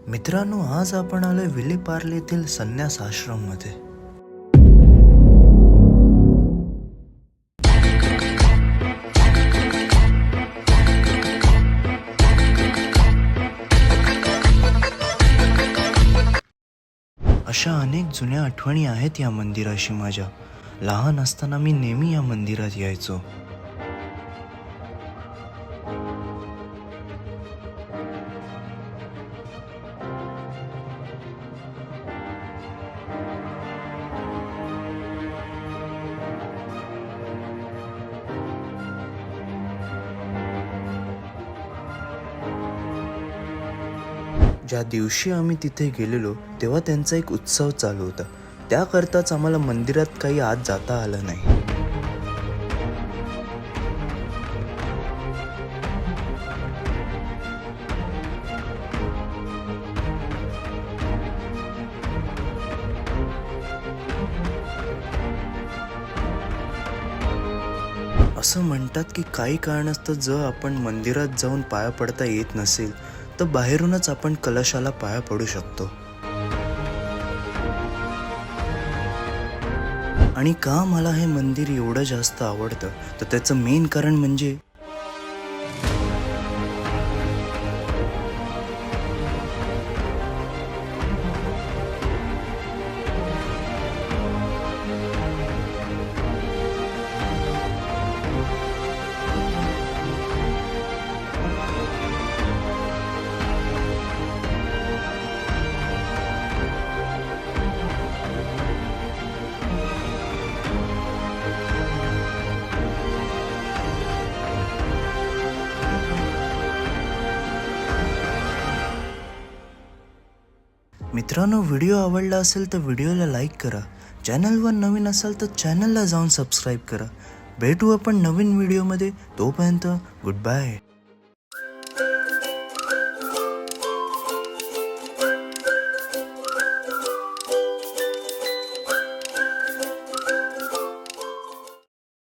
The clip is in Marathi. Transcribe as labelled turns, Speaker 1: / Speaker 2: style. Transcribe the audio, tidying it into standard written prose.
Speaker 1: मित्रांनो, आज आपण आलोय विलेपार्ले येथील संन्यास आश्रम मध्ये. अशा अनेक जुन्या आठवणी आहेत या मंदिराशी माझ्या. लहान असताना मी नेहमी या मंदिरात यायचो. ज्या दिवशी आम्ही तिथे गेलेलो तेव्हा त्यांचा एक उत्सव चालू होता. त्याकरताच आम्हाला मंदिरात काही आत जाता आलं नाही. असं म्हणतात की काही कारणास्तव जर आपण मंदिरात जाऊन पाया पडता येत नसेल तर बाहेरूनच आपण कलशाला पाया पडू शकतो. आणि का मला हे मंदिर एवढं जास्त आवडतं तर त्याचं मेन कारण म्हणजे मित्रांनो, व्हिडिओ आवडला असेल तर व्हिडिओला लाईक करा. चॅनलवर नवीन असाल तर चॅनलला जाऊन सबस्क्राईब करा. भेटू आपण नवीन व्हिडिओमध्ये. तोपर्यंत गुड बाय.